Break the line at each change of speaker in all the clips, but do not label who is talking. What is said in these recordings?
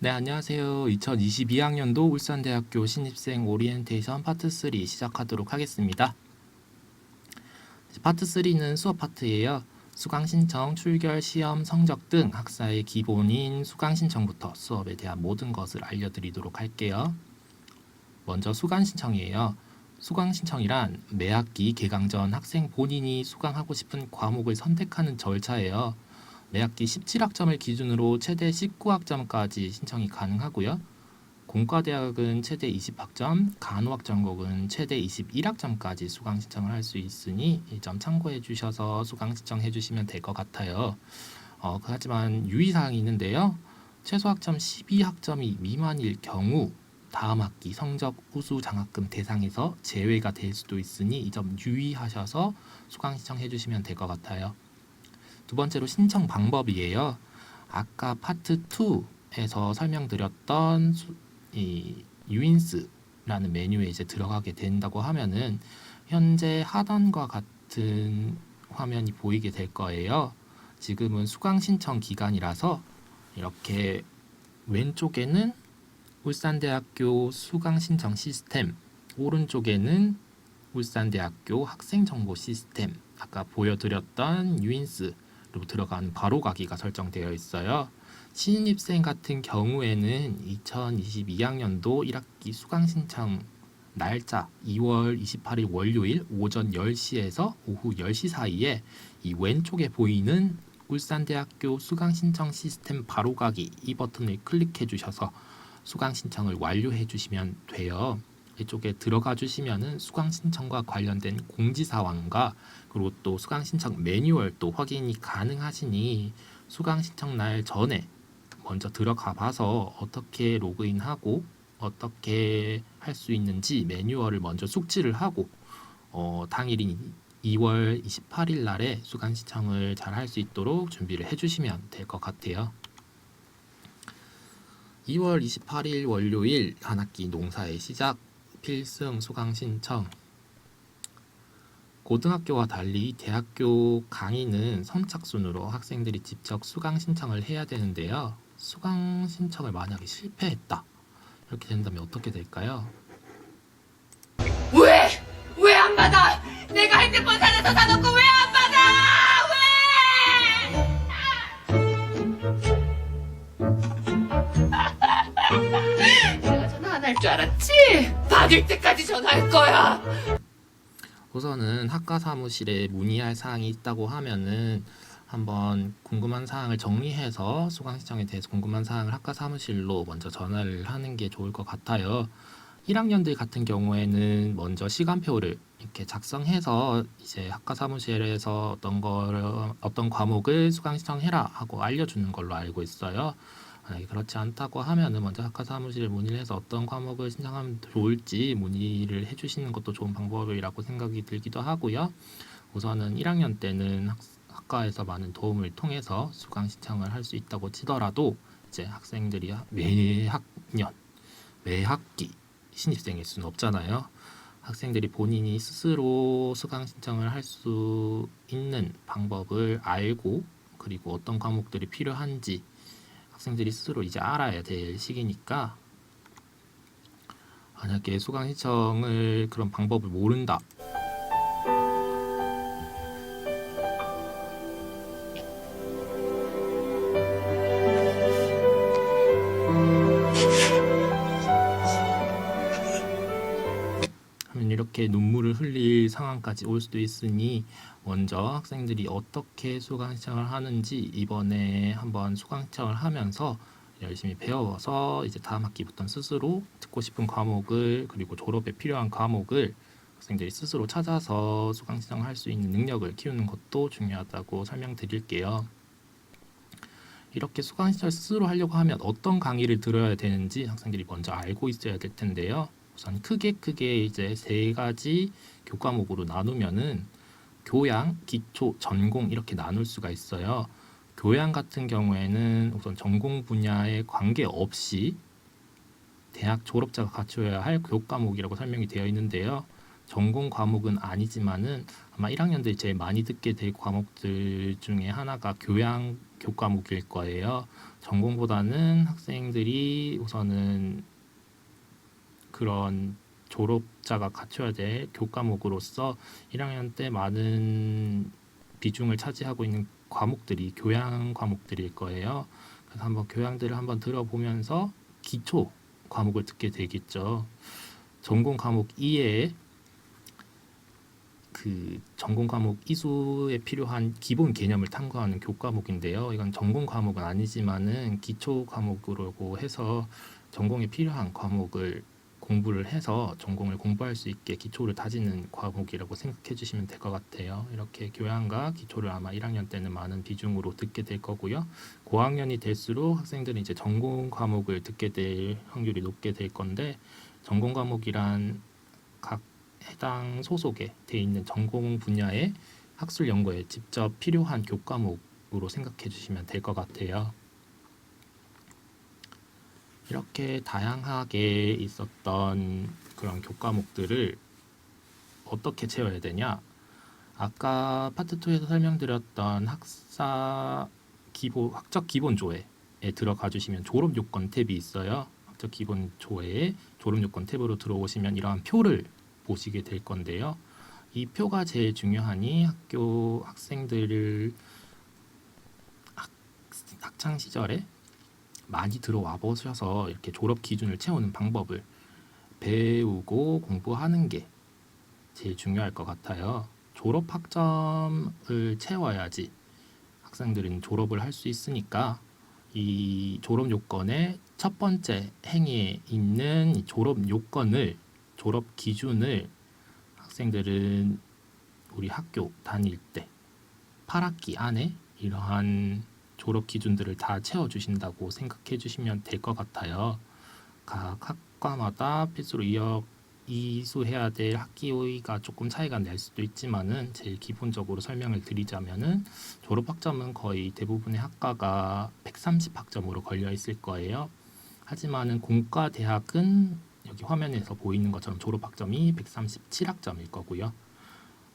네, 안녕하세요. 2022학년도 울산대학교 신입생 오리엔테이션 파트 3 시작하도록 하겠습니다. 파트 3는 수업 파트예요. 수강 신청, 출결, 시험, 성적 등 학사의 기본인 수강 신청부터 수업에 대한 모든 것을 알려드리도록 할게요. 먼저 수강 신청이에요. 수강 신청이란 매 학기 개강 전 학생 본인이 수강하고 싶은 과목을 선택하는 절차예요. 매 학기 17학점을 기준으로 최대 19학점까지 신청이 가능하고요. 공과대학은 최대 20학점, 간호학 전공은 최대 21학점까지 수강 신청을 할 수 있으니 이 점 참고해 주셔서 수강 신청해 주시면 될 것 같아요. 하지만 유의사항이 있는데요. 최소 학점 12학점이 미만일 경우 다음 학기 성적 우수 장학금 대상에서 제외가 될 수도 있으니 이 점 유의하셔서 수강 신청해 주시면 될 것 같아요. 두 번째로 신청 방법이에요. 아까 파트 2에서 설명드렸던 이 유인스라는 메뉴에 이제 들어가게 된다고 하면은 현재 하단과 같은 화면이 보이게 될 거예요. 지금은 수강 신청 기간이라서 이렇게 왼쪽에는 울산대학교 수강 신청 시스템, 오른쪽에는 울산대학교 학생정보 시스템, 아까 보여드렸던 유인스로 들어가는 바로가기가 설정되어 있어요. 신입생 같은 경우에는 2022학년도 1학기 수강 신청 날짜 2월 28일 월요일 오전 10시에서 오후 10시 사이에 이 왼쪽에 보이는 울산대학교 수강 신청 시스템 바로가기 이 버튼을 클릭해 주셔서 수강 신청을 완료해 주시면 돼요. 이쪽에 들어가 주시면은 수강 신청과 관련된 공지사항과 그리고 또 수강 신청 매뉴얼도 확인이 가능하시니 수강 신청 날 전에 먼저 들어가 봐서 어떻게 로그인하고 어떻게 할 수 있는지 매뉴얼을 먼저 숙지를 하고 당일인 2월 28일 날에 수강 신청을 잘 할 수 있도록 준비를 해주시면 될 것 같아요. 2월 28일 월요일 한 학기 농사의 시작 필승 수강 신청. 고등학교와 달리 대학교 강의는 선착순으로 학생들이 직접 수강 신청을 해야 되는데요. 수강 신청을 만약에 실패했다. 이렇게 된다면 어떻게 될까요?
왜? 왜 안 받아? 내가 핸드폰 사줘서 사놓고 왜 안 받아? 왜? 내가 전화 안 할 줄 알았지? 받을 때까지 전화할 거야.
우선은 학과 사무실에 문의할 사항이 있다고 하면은 한번 궁금한 사항을 정리해서 수강 신청에 대해서 궁금한 사항을 학과 사무실로 먼저 전화를 하는 게 좋을 것 같아요. 1학년들 같은 경우에는 먼저 시간표를 이렇게 작성해서 이제 학과 사무실에서 어떤 과목을 수강 신청해라 하고 알려주는 걸로 알고 있어요. 만약에 그렇지 않다고 하면은 먼저 학과 사무실에 문의를 해서 어떤 과목을 신청하면 좋을지 문의를 해주시는 것도 좋은 방법이라고 생각이 들기도 하고요. 우선은 1학년 때는 학과에서 많은 도움을 통해서 수강 신청을 할 수 있다고 치더라도 이제 학생들이 매 학년, 매 학기 신입생일 수는 없잖아요. 학생들이 본인이 스스로 수강 신청을 할 수 있는 방법을 알고 그리고 어떤 과목들이 필요한지 학생들이 스스로 이제 알아야 될 시기니까 만약에 수강 신청을 그런 방법을 모른다. 하면 이렇게 눈물을 흘릴 상황까지 올 수도 있으니 먼저 학생들이 어떻게 수강 신청을 하는지 이번에 한번 수강 신청을 하면서 열심히 배워서 이제 다음 학기부터는 스스로 듣고 싶은 과목을 그리고 졸업에 필요한 과목을 학생들이 스스로 찾아서 수강 신청을 할 수 있는 능력을 키우는 것도 중요하다고 설명드릴게요. 이렇게 수강 신청을 스스로 하려고 하면 어떤 강의를 들어야 되는지 학생들이 먼저 알고 있어야 될 텐데요. 우선 크게 이제 세 가지 교과목으로 나누면은 교양, 기초, 전공 이렇게 나눌 수가 있어요. 교양 같은 경우에는 우선 전공 분야에 관계없이 대학 졸업자가 갖춰야 할 교과목이라고 설명이 되어 있는데요. 전공 과목은 아니지만은 아마 1학년들이 제일 많이 듣게 될 과목들 중에 하나가 교양 교과목일 거예요. 전공보다는 학생들이 우선은 그런 졸업자가 갖춰야 될 교과목으로서 1학년 때 많은 비중을 차지하고 있는 과목들이 교양 과목들일 거예요. 그래서 한번 교양들을 한번 들어보면서 기초 과목을 듣게 되겠죠. 전공 과목 이외에 그 전공 과목 이수에 필요한 기본 개념을 탐구하는 교과목인데요. 이건 전공 과목은 아니지만은 기초 과목으로 해서 전공에 필요한 과목을 공부를 해서 전공을 공부할 수 있게 기초를 다지는 과목이라고 생각해 주시면 될 것 같아요. 이렇게 교양과 기초를 아마 1학년 때는 많은 비중으로 듣게 될 거고요. 고학년이 될수록 학생들은 이제 전공 과목을 듣게 될 확률이 높게 될 건데, 전공 과목이란 각 해당 소속에 돼 있는 전공 분야의 학술 연구에 직접 필요한 교과목으로 생각해 주시면 될 것 같아요. 이렇게 다양하게 있었던 그런 교과목들을 어떻게 채워야 되냐? 아까 파트 2에서 설명드렸던 학적 기본 조회에 들어가 주시면 졸업 요건 탭이 있어요. 학적 기본 조회에 졸업 요건 탭으로 들어오시면 이러한 표를 보시게 될 건데요. 이 표가 제일 중요하니 학교 학생들을 학창 시절에 많이 들어와 보셔서 이렇게 졸업 기준을 채우는 방법을 배우고 공부하는 게 제일 중요할 것 같아요. 졸업 학점을 채워야지 학생들은 졸업을 할 수 있으니까, 이 졸업 요건의 첫 번째 행위에 있는 이 졸업 요건을, 졸업 기준을 학생들은 우리 학교 다닐 때 8학기 안에 이러한 졸업 기준들을 다 채워주신다고 생각해 주시면 될 것 같아요. 각 학과마다 필수로 이수해야 될 학기가 조금 차이가 날 수도 있지만은 제일 기본적으로 설명을 드리자면은 졸업 학점은 거의 대부분의 학과가 130학점으로 걸려 있을 거예요. 하지만은 공과 대학은 여기 화면에서 보이는 것처럼 졸업 학점이 137학점일 거고요.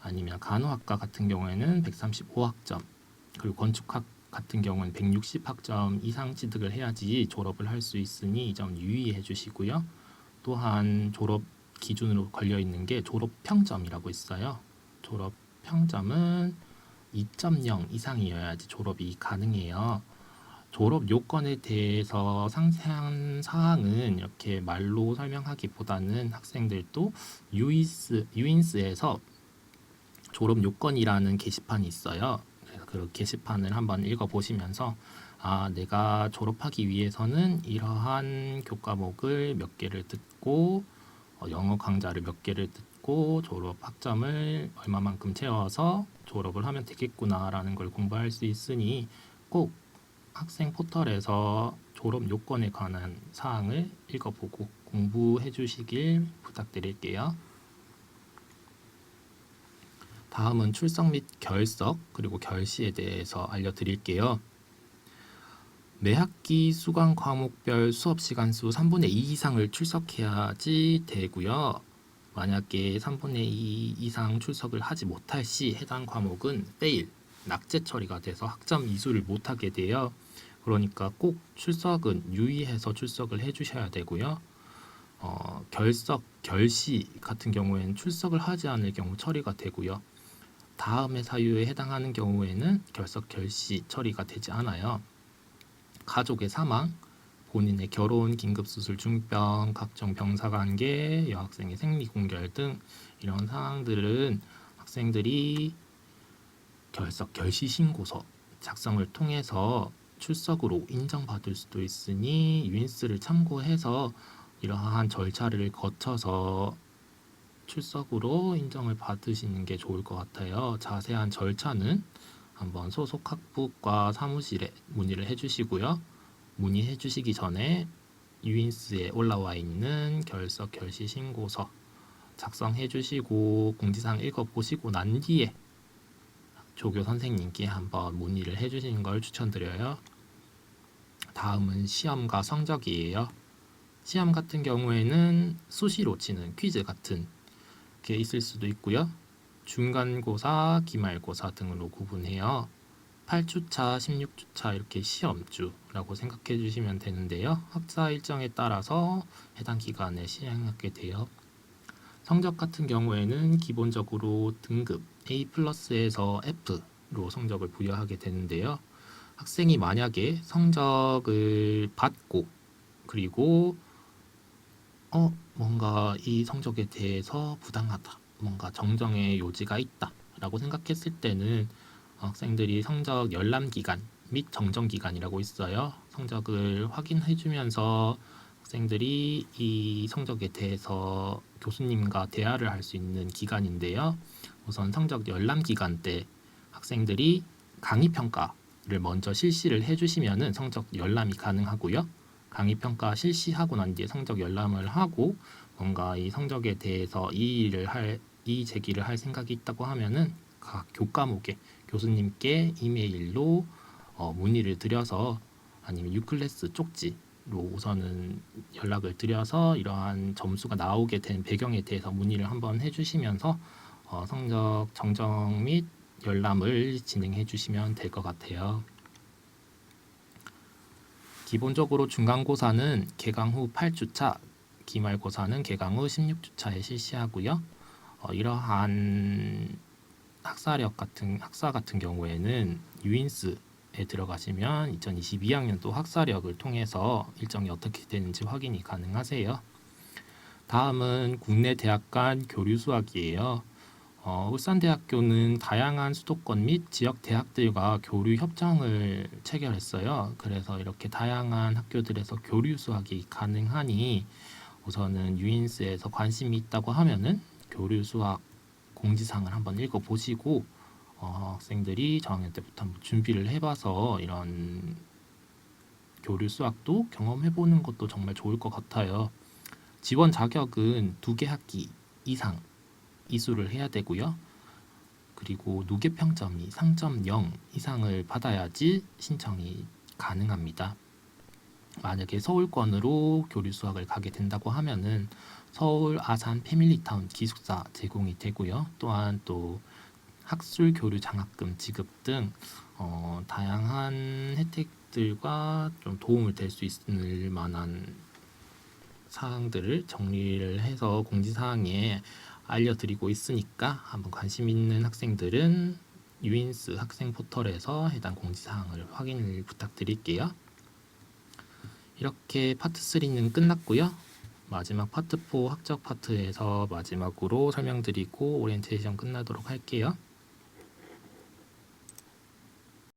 아니면 간호학과 같은 경우에는 135학점, 그리고 건축학 같은 경우는 160학점 이상 취득을 해야지 졸업을 할 수 있으니 이 점 유의해 주시고요. 또한 졸업 기준으로 걸려 있는 게 졸업 평점이라고 있어요. 졸업 평점은 2.0 이상이어야지 졸업이 가능해요. 졸업 요건에 대해서 상세한 사항은 이렇게 말로 설명하기보다는 학생들도 유인스에서 졸업 요건이라는 게시판이 있어요. 그래서 그 게시판을 한번 읽어보시면서 내가 졸업하기 위해서는 이러한 교과목을 몇 개를 듣고 영어 강좌를 몇 개를 듣고 졸업 학점을 얼마만큼 채워서 졸업을 하면 되겠구나라는 걸 공부할 수 있으니 꼭 학생 포털에서 졸업 요건에 관한 사항을 읽어보고 공부해 주시길 부탁드릴게요. 다음은 출석 및 결석 그리고 결시에 대해서 알려드릴게요. 매 학기 수강 과목별 수업 시간 수 3분의 2 이상을 출석해야지 되고요. 만약에 3분의 2 이상 출석을 하지 못할 시 해당 과목은 페일, 낙제 처리가 돼서 학점 이수를 못하게 돼요. 그러니까 꼭 출석은 유의해서 출석을 해주셔야 되고요. 결석, 결시 같은 경우에는 출석을 하지 않을 경우 처리가 되고요. 다음의 사유에 해당하는 경우에는 결석, 결시 처리가 되지 않아요. 가족의 사망, 본인의 결혼, 긴급수술, 중병, 각종 병사관계, 여학생의 생리공결 등 이런 사항들은 학생들이 결석, 결시 신고서 작성을 통해서 출석으로 인정받을 수도 있으니 유인스를 참고해서 이러한 절차를 거쳐서 출석으로 인정을 받으시는 게 좋을 것 같아요. 자세한 절차는 한번 소속 학부과 사무실에 문의를 해주시고요. 문의해 주시기 전에 유인스에 올라와 있는 결석, 결시 신고서 작성해 주시고 공지사항 읽어보시고 난 뒤에 조교 선생님께 한번 문의를 해주시는 걸 추천드려요. 다음은 시험과 성적이에요. 시험 같은 경우에는 수시로 치는 퀴즈 같은 게 있을 수도 있고요. 중간고사, 기말고사 등으로 구분해요. 8주차, 16주차 이렇게 시험주라고 생각해 주시면 되는데요. 학사 일정에 따라서 해당 기간에 시행하게 돼요. 성적 같은 경우에는 기본적으로 등급 A 플러스에서 F로 성적을 부여하게 되는데요. 학생이 만약에 성적을 받고 그리고 뭔가 이 성적에 대해서 부당하다, 뭔가 정정의 요지가 있다 라고 생각했을 때는 학생들이 성적 열람 기간 및 정정 기간이라고 있어요. 성적을 확인해 주면서 학생들이 이 성적에 대해서 교수님과 대화를 할 수 있는 기간인데요. 우선 성적 열람 기간 때 학생들이 강의 평가를 먼저 실시를 해 주시면은 성적 열람이 가능하고요. 강의 평가 실시하고 난 뒤에 성적 열람을 하고 뭔가 이 성적에 대해서 이의 제기를 할 생각이 있다고 하면은 각 교과목에 교수님께 이메일로 문의를 드려서 아니면 U클래스 쪽지로 우선은 연락을 드려서 이러한 점수가 나오게 된 배경에 대해서 문의를 한번 해주시면서 성적 정정 및 열람을 진행해 주시면 될 것 같아요. 기본적으로 중간고사는 개강 후 8주차, 기말고사는 개강 후 16주차에 실시하고요. 이러한 학사 같은 경우에는 유인스에 들어가시면 2022학년도 학사력을 통해서 일정이 어떻게 되는지 확인이 가능하세요. 다음은 국내 대학 간 교류 수학이에요. 울산대학교는 다양한 수도권 및 지역 대학들과 교류 협정을 체결했어요. 그래서 이렇게 다양한 학교들에서 교류 수학이 가능하니 우선은 유인스에서 관심이 있다고 하면은 교류 수학 공지사항을 한번 읽어보시고 학생들이 저학년 때부터 한번 준비를 해봐서 이런 교류 수학도 경험해보는 것도 정말 좋을 것 같아요. 지원 자격은 2개 학기 이상 이수를 해야 되고요. 그리고 누계 평점이 3.0 이상을 받아야지 신청이 가능합니다. 만약에 서울권으로 교류 수학을 가게 된다고 하면은 서울 아산 패밀리타운 기숙사 제공이 되고요. 또한 또 학술 교류 장학금 지급 등 다양한 혜택들과 좀 도움을 될 수 있을 만한 사항들을 정리를 해서 공지사항에 알려드리고 있으니까 한번 관심 있는 학생들은 유인스 학생 포털에서 해당 공지사항을 확인을 부탁드릴게요. 이렇게 파트 3는 끝났고요. 마지막 파트 4 학적 파트에서 마지막으로 설명드리고 오리엔테이션 끝나도록 할게요.